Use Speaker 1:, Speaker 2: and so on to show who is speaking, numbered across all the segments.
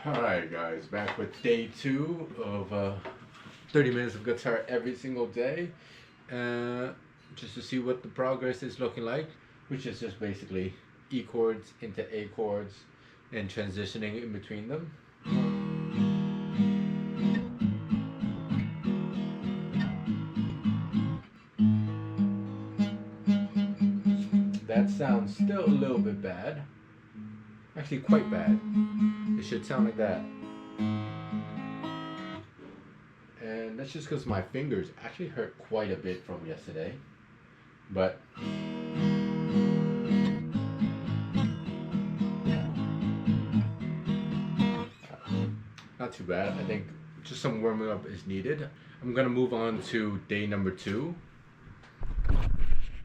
Speaker 1: Alright guys, back with day 2 of 30 minutes of guitar every single day. Just to see what the progress is looking like, which is just basically E chords into A chords and transitioning in between them. That sounds still a little bit bad. Actually quite bad. It should sound like that. And that's just because my fingers actually hurt quite a bit from yesterday. But not too bad. I think just some warming up is needed. I'm gonna move on to day number 2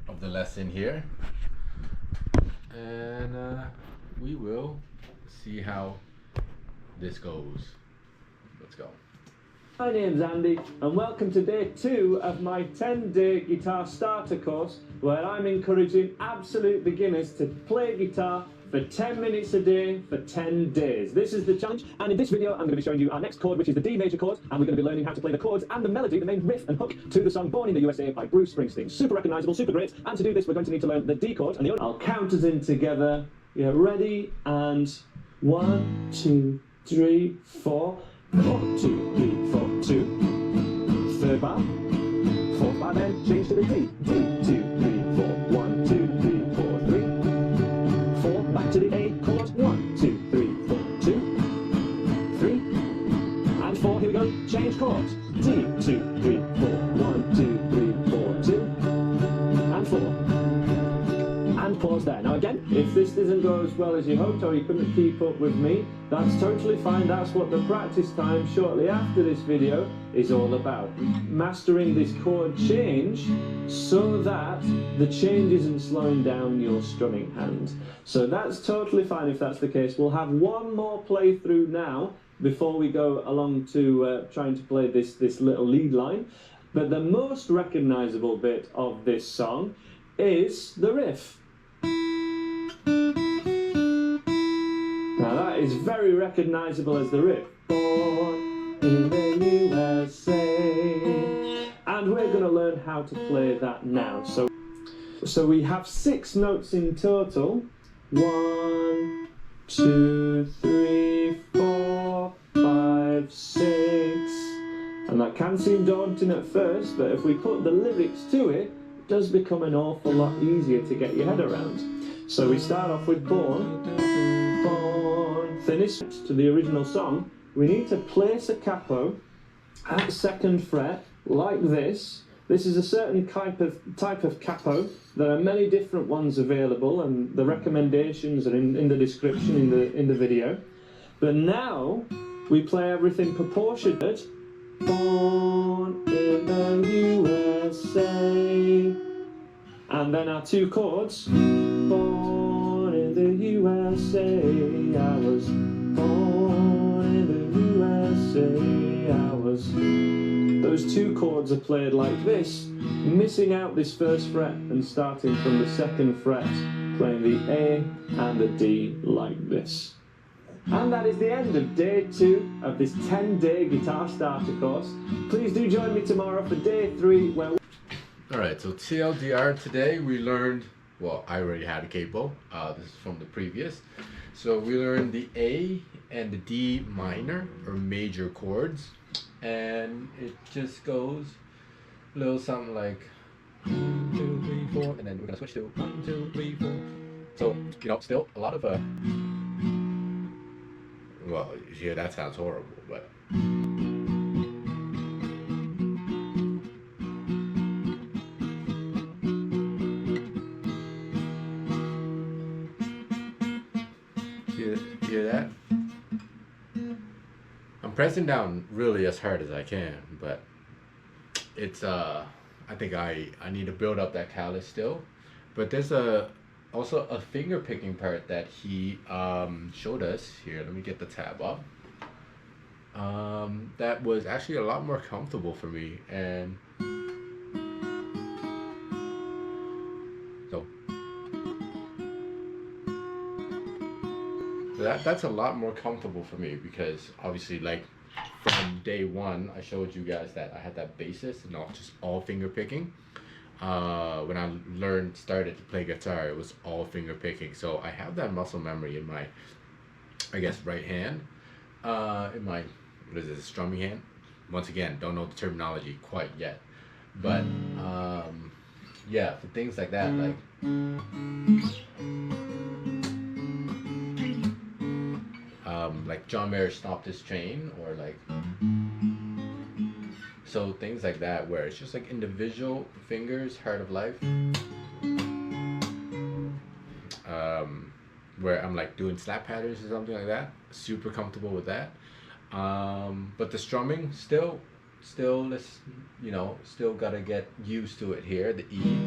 Speaker 1: of the lesson here. And we will see how this goes. Let's go.
Speaker 2: My name's Andy and welcome to day 2 of my 10-day guitar starter course, where I'm encouraging absolute beginners to play guitar for 10 minutes a day for 10 days. This is the challenge, and in this video I'm going to be showing you our next chord, which is the D major chord, and we're going to be learning how to play the chords and the melody, the main riff and hook to the song Born in the USA by Bruce Springsteen. Super recognisable, super great, and to do this we're going to need to learn the D chord and the I'll count us in together. Yeah, ready, and 1, 2, 3, 4. 1, 2, 3, 4, 2. Third bar. Fourth bar, then change to the D. D, 2, 3, 4. 1, 2, 3, 4, 3. 4. Back to the A chord. 1, 2, 3, 4, 2. 3. And 4. Here we go. Change chords. D, 2, 3, 4. 1, 2, 3, 4, 2. And 4. And pause there. Now again, if this doesn't go as well as you hoped or you couldn't keep up with me, that's totally fine. That's what the practice time shortly after this video is all about. Mastering this chord change so that the change isn't slowing down your strumming hand. So that's totally fine if that's the case. We'll have one more playthrough now before we go along to trying to play this little lead line. But the most recognizable bit of this song is the riff. Now that is very recognizable as the riff. Born in the USA. And we're going to learn how to play that now. So we have 6 notes in total. 1, 2, 3, 4, 5, 6. And that can seem daunting at first, but if we put the lyrics to it, it does become an awful lot easier to get your head around. So we start off with Born. Born. Finish to the original song. We need to place a capo at the 2nd fret like this. This is a certain type of capo. There are many different ones available, and the recommendations are in the description in the video. But now we play everything proportionate. Born in the USA. And then our 2 chords. Born in the USA, I was born in the USA, I was. Those 2 chords are played like this, missing out this 1st fret and starting from the 2nd fret, playing the A and the D like this. And that is the end of day 2 of this 10-day guitar starter course. Please do join me tomorrow for day 3, where...
Speaker 1: Alright, so TLDR today we learned, well, I already had a capo, this is from the previous. So we learned the A and the D minor or major chords, and it just goes a little something like 1, 2, 3, 4, and then we're gonna switch to 1, 2, 3, 4. So, you know, still a lot of well, yeah, that sounds horrible, but hear that? I'm pressing down really as hard as I can, but it's I think I need to build up that callus still. But there's also a finger picking part that he showed us here. Let me get the tab up. That was actually a lot more comfortable for me, and so that's a lot more comfortable for me because obviously like from day one I showed you guys that I had that basis and not just all finger picking. When I started to play guitar, it was all finger picking. So I have that muscle memory in my, I guess, right hand. In my, what is this, strumming hand? Once again, don't know the terminology quite yet. But yeah, for things like that, like John Mayer stopped his chain, or like, so things like that where it's just like individual fingers, Heart of Life, where I'm like doing slap patterns or something like that. Super comfortable with that. But the strumming still let's, still gotta get used to it here. The E.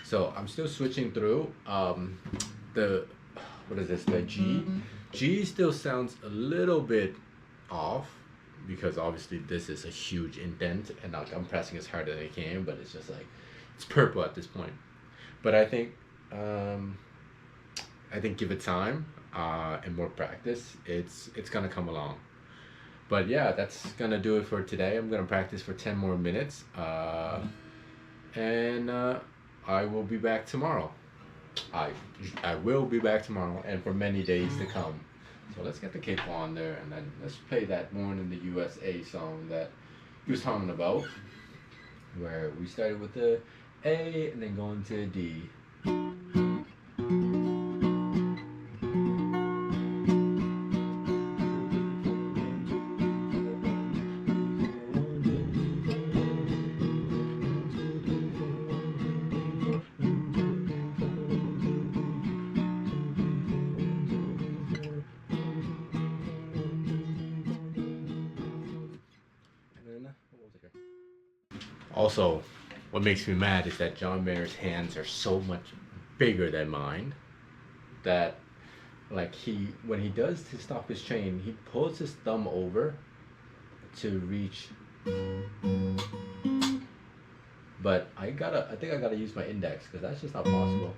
Speaker 1: So I'm still switching through. The what is this? The G. G still sounds a little bit off because obviously this is a huge indent and I'm pressing as hard as I can, but it's just like it's purple at this point. But I think give it time and more practice. It's gonna come along. But yeah, that's gonna do it for today. I'm gonna practice for 10 more minutes, and I will be back tomorrow. I will be back tomorrow and for many days to come. So let's get the capo on there and then let's play that Born in the USA song that he was talking about, where we started with the A and then going to D. Also, what makes me mad is that John Mayer's hands are so much bigger than mine that, like, when he does to stop his chain, he pulls his thumb over to reach. But I think I gotta use my index because that's just not possible.